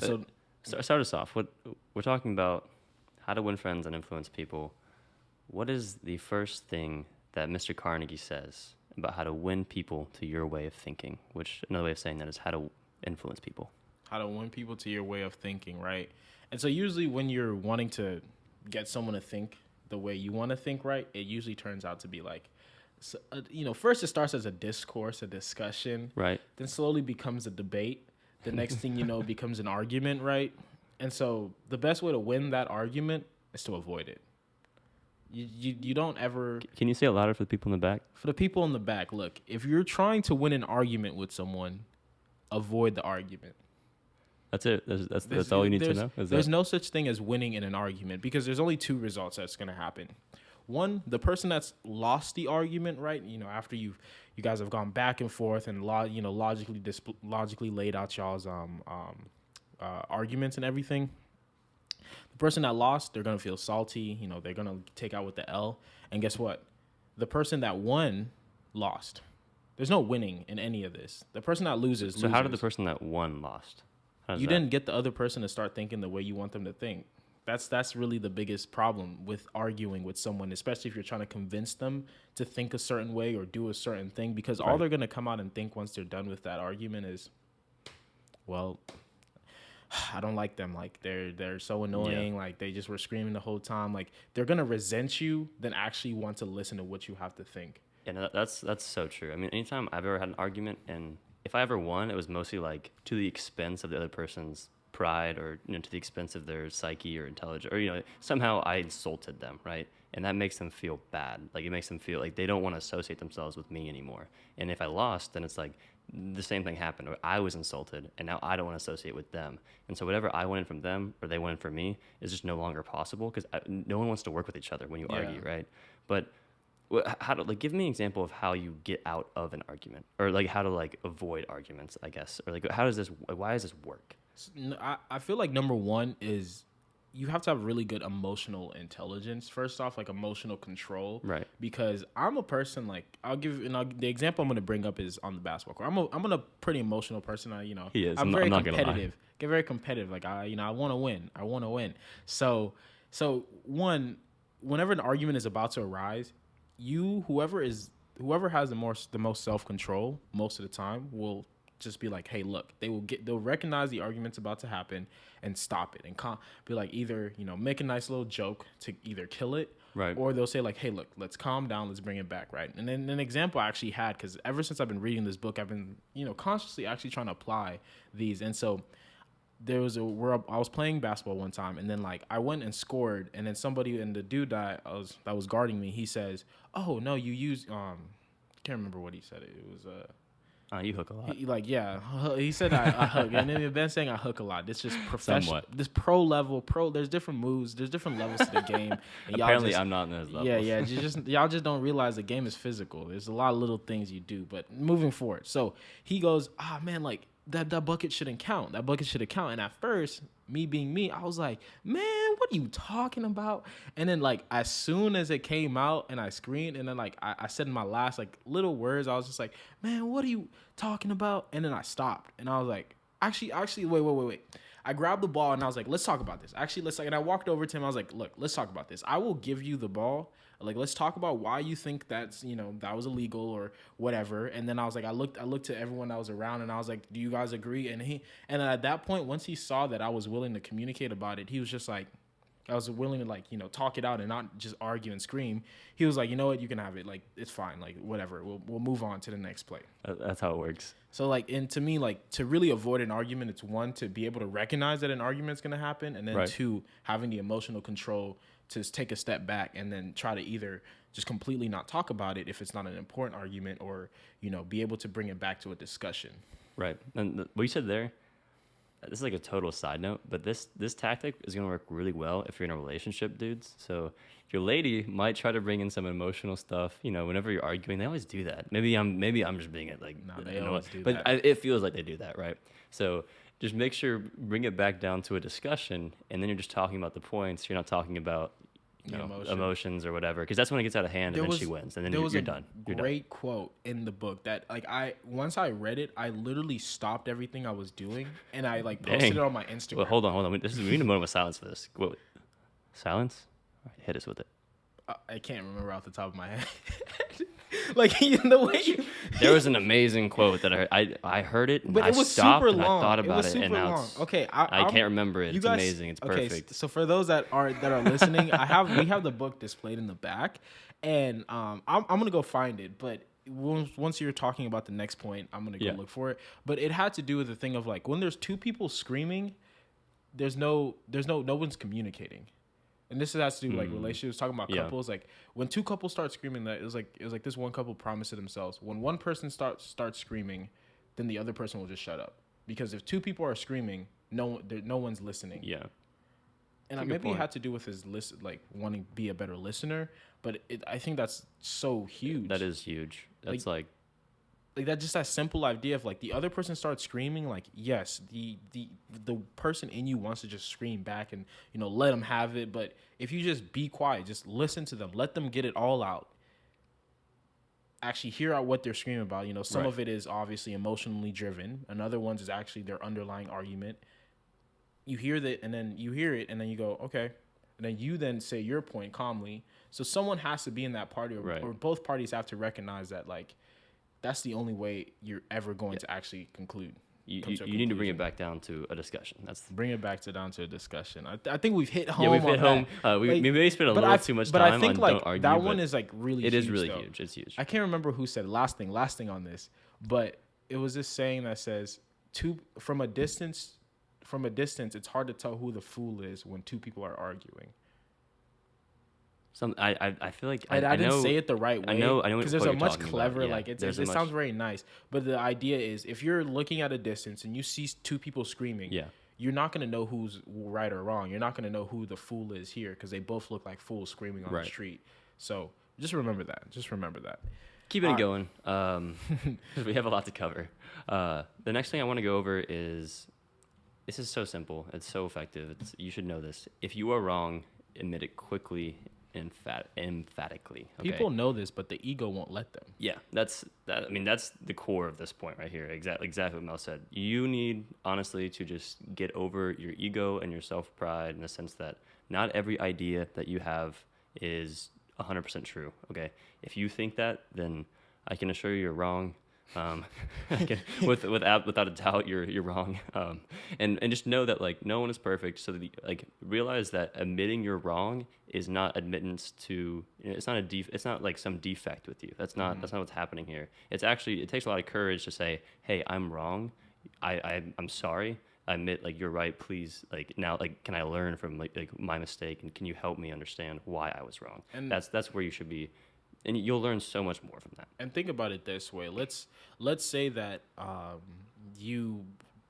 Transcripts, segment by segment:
So Start us off. What we're talking about how to win friends and influence people. What is the first thing that Mr. Carnegie says about how to win people to your way of thinking? Which another way of saying that is how to influence people. how to win people to your way of thinking, right? And so usually when you're wanting to get someone to think the way you want to think, right, it usually turns out to be like, first it starts as a discourse, a discussion, Right. then slowly becomes a debate. The next thing you know becomes an argument, right? And so the best way to win that argument is to avoid it. You don't ever. Can you say it louder for the people in the back? For the people in the back, look, if you're trying to win an argument with someone, avoid the argument. That's it. That's all you need to know. There's no such thing as winning in an argument because there's only two results that's going to happen. One, the person that's lost the argument, right? After you guys have gone back and forth and logically laid out y'all's arguments and everything. The person that lost, they're gonna feel salty. They're gonna take out with the L. And guess what? The person that won lost. There's no winning in any of this. The person that loses. So how did the person that won lost? You didn't get the other person to start thinking the way you want them to think. That's really the biggest problem with arguing with someone, especially if you're trying to convince them to think a certain way or do a certain thing, because all they're going to come out and think once they're done with that argument is, well, I don't like them. Like they're so annoying. Yeah. Like they just were screaming the whole time. Like they're going to resent you than actually want to listen to what you have to think. Yeah, no, that's so true. I mean, anytime I've ever had an argument, and if I ever won, it was mostly like to the expense of the other person's pride, or to the expense of their psyche or intelligence, or somehow I insulted them, right? And that makes them feel bad. Like it makes them feel like they don't want to associate themselves with me anymore. And if I lost, then it's like the same thing happened. Or I was insulted, and now I don't want to associate with them. And so whatever I wanted from them or they wanted from me is just no longer possible, because no one wants to work with each other when you argue, right? But how to give me an example of how you get out of an argument, or like how to avoid arguments, I guess, or why does this work? I feel like number one is you have to have really good emotional intelligence. First off, emotional control, right? Because I'm a person the example I'm going to bring up is on the basketball court. I'm a pretty emotional person. He is. I'm very competitive. Get very competitive. I want to win. I want to win. So one, whenever an argument is about to arise, whoever has the most self-control most of the time will just be like, hey, look, they'll recognize the argument's about to happen and stop it and be like, either, make a nice little joke to either kill it, right? Or they'll say like, hey, look, let's calm down, let's bring it back, right? And then an example I actually had, because ever since I've been reading this book, I've been, consciously actually trying to apply these. And so there was I was playing basketball one time, and then I went and scored, and then the dude that was guarding me, he says, oh no, you use I can't remember what he said. It was you hook a lot. He said I hook, and then Ben saying I hook a lot. This just professional. Somewhat. This pro level. There's different moves. There's different levels to the game. And apparently, I'm not in those levels. Yeah. Y'all just don't realize the game is physical. There's a lot of little things you do. But moving forward, so he goes, man, that bucket shouldn't count. That bucket should count. And at first, me being me, I was like, man, what are you talking about? And then as soon as it came out and I screamed, and then I said in my last little words, I was just like, man, what are you talking about? And then I stopped, and I was like, actually, wait. I grabbed the ball and I was like, let's talk about this. Actually, and I walked over to him. I was like, look, let's talk about this. I will give you the ball. Let's talk about why you think that's, that was illegal or whatever. And then I was like, I looked to everyone that was around, and I was like, do you guys agree? And at that point, once he saw that I was willing to communicate about it, he was just like, I was willing to talk it out and not just argue and scream. He was like, you know what, you can have it. It's fine. Whatever. We'll move on to the next play. That's how it works. So and to me, to really avoid an argument, it's one, to be able to recognize that an argument's going to happen, and then two, having the emotional control to take a step back and then try to either just completely not talk about it if it's not an important argument, or, be able to bring it back to a discussion. Right. And what you said there, this is a total side note, but this tactic is going to work really well if you're in a relationship, dudes. So your lady might try to bring in some emotional stuff, whenever you're arguing. They always do that. Maybe I'm just being it no, they always do but that. It feels like they do that, right? So just make sure, bring it back down to a discussion, and then you're just talking about the points. You're not talking about emotions or whatever, because that's when it gets out of hand, and then she wins, and then you're done. Great quote in the book that like once I read it, I literally stopped everything I was doing and I like posted it on my Instagram. Well, hold on. We need a moment of silence for this. What? Silence? All right, hit us with it. I can't remember off the top of my head. Like in the way there was an amazing quote that I heard it, and but it was stopped super and long. I thought about it, and now long. Okay, I can't remember it. It's amazing. It's perfect. So for those that are listening, we have the book displayed in the back, and I'm gonna go find it. But once you're talking about the next point, I'm gonna go look for it. But it had to do with the thing of like when there's two people screaming, no one's communicating. And this has to do with like relationships, talking about couples. Like when two couples start screaming, that it was like this one couple promised to themselves, when one person starts screaming, then the other person will just shut up. Because if two people are screaming, no one's listening. Yeah. And maybe it had to do with his like wanting to be a better listener, but I think that's so huge. That is huge. That's like that just that simple idea of like the other person starts screaming, like yes, the person in you wants to just scream back and let them have it, but if you just be quiet, just listen to them, let them get it all out, actually hear out what they're screaming about. Some of it is obviously emotionally driven, another one's is actually their underlying argument. You hear that, and then you hear it, and then you go okay, and then you then say your point calmly. So someone has to be in that party, or both parties have to recognize that like that's the only way you're ever going to actually conclude. You need to bring it back down to a discussion. Bring it back down to a discussion. I think we've hit home. Yeah, we've hit home. We maybe spent a little too much time. But I think on like don't argue, that one is like really. It huge, is really though. huge. It's huge. I can't remember who said last thing on this, but it was this saying that says from a distance, it's hard to tell who the fool is when two people are arguing. I feel like I didn't say it the right way. I know because there's a much clever it sounds very nice, but the idea is if you're looking at a distance and you see two people screaming, you're not going to know who's right or wrong. You're not going to know who the fool is here because they both look like fools screaming on the street. So just remember that. Keeping it going, because we have a lot to cover. The next thing I want to go over is this is so simple. It's so effective. You should know this. If you are wrong, admit it quickly. Emphatically. Okay? People know this, but the ego won't let them. Yeah, that's the core of this point right here. Exactly what Mel said. You need, honestly, to just get over your ego and your self-pride in the sense that not every idea that you have is 100% true. Okay, if you think that, then I can assure you you're wrong. Without a doubt, you're wrong. And just know that like no one is perfect. So that, realize that admitting you're wrong is not admittance to. It's not like some defect with you. That's not what's happening here. It's actually, it takes a lot of courage to say, hey, I'm wrong. I'm sorry. I admit you're right. Please now can I learn from my mistake, and can you help me understand why I was wrong? And that's where you should be. And you'll learn so much more from that. And think about it this way. Let's say that you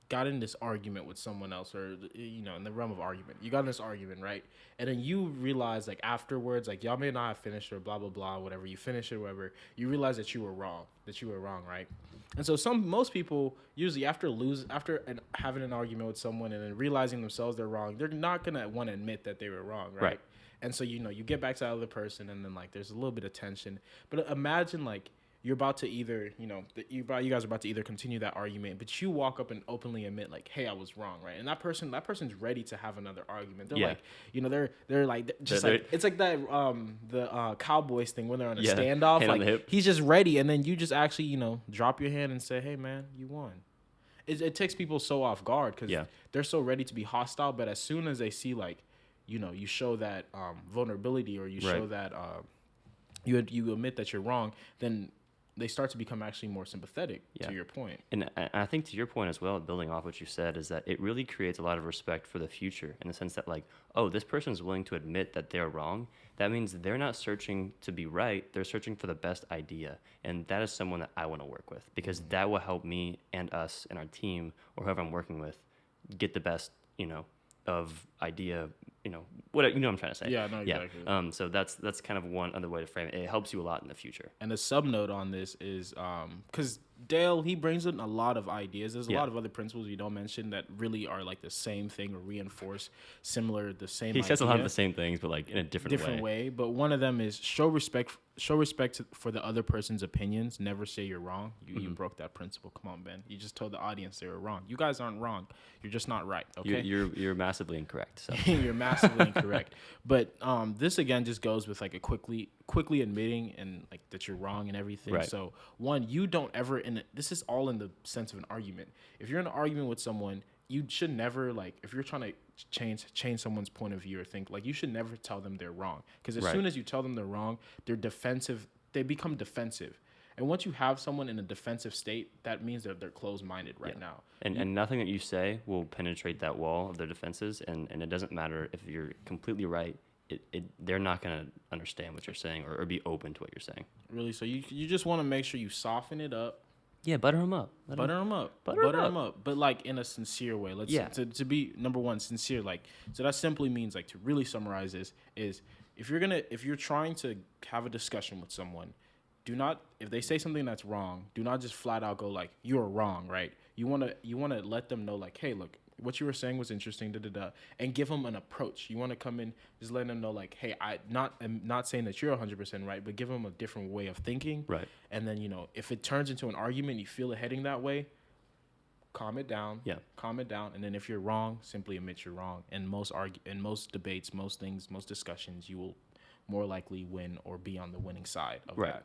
got in this argument with someone else, or in the realm of argument, you got in this argument, right? And then you realize afterwards, y'all may not have finished or blah blah blah, whatever. You finish it, whatever. You realize that you were wrong, right? And so most people usually after having an argument with someone and then realizing themselves they're wrong, they're not gonna want to admit that they were wrong, right? And so, you get back to that other person and then there's a little bit of tension. But imagine you're about to either, you guys are about to either continue that argument, but you walk up and openly admit hey, I was wrong, right? And that person's ready to have another argument. They're it's like that the Cowboys thing when they're on a standoff. Hand on the hip. He's just ready, and then you just actually, drop your hand and say, hey man, you won. It takes people so off guard because they're so ready to be hostile, but as soon as they see you show that vulnerability, or you show that you admit that you're wrong, then they start to become actually more sympathetic to your point. And I think to your point as well, building off what you said, is that it really creates a lot of respect for the future in the sense that this person's willing to admit that they're wrong. That means they're not searching to be right. They're searching for the best idea. And that is someone that I want to work with because that will help me and us and our team or whoever I'm working with get the best, of idea, what I'm trying to say. Yeah, no, exactly. So that's kind of one other way to frame it. It helps you a lot in the future. And a sub note on this is because Dale, he brings in a lot of ideas. There's a Yeah. lot of other principles you don't mention that really are like the same thing or reinforce the same He says a lot of idea. the same things, but like in a different way. But one of them is show respect. Show respect for the other person's opinions. Never say you're wrong. You broke that principle. Come on, Ben. You just told the audience they were wrong. You guys aren't wrong. You're just not right. Okay. You're massively incorrect. So You're massively incorrect. But this again just goes with like a quickly admitting and like that you're wrong and everything. Right. So one, you don't ever this is all in the sense of an argument. If you're in an argument with someone, you should never like if you're trying to change someone's point of view or think like you should never tell them they're wrong, because as soon as you tell them they're wrong, they're defensive. They become defensive. And once you have someone in a defensive state, that means that they're closed-minded right now. And nothing that you say will penetrate that wall of their defenses. And it doesn't matter if you're completely right. They're not going to understand what you're saying or be open to what you're saying. Really? So you just want to make sure you soften it up. Yeah, butter them up. Butter them up. But like in a sincere way. To be number one, sincere. Like, so that simply means like to really summarize this is if you're trying to have a discussion with someone, if they say something that's wrong, do not just flat out go like, you're wrong, right? You want to let them know like, hey, look, what you were saying was interesting, and give them an approach. You want to come in, just letting them know like, hey, I'm not saying that you're 100% right, but give them a different way of thinking. Right. And then, if it turns into an argument, you feel it heading that way, calm it down. Yeah. Calm it down. And then if you're wrong, simply admit you're wrong. And in most debates, most things, most discussions, you will more likely win or be on the winning side of that.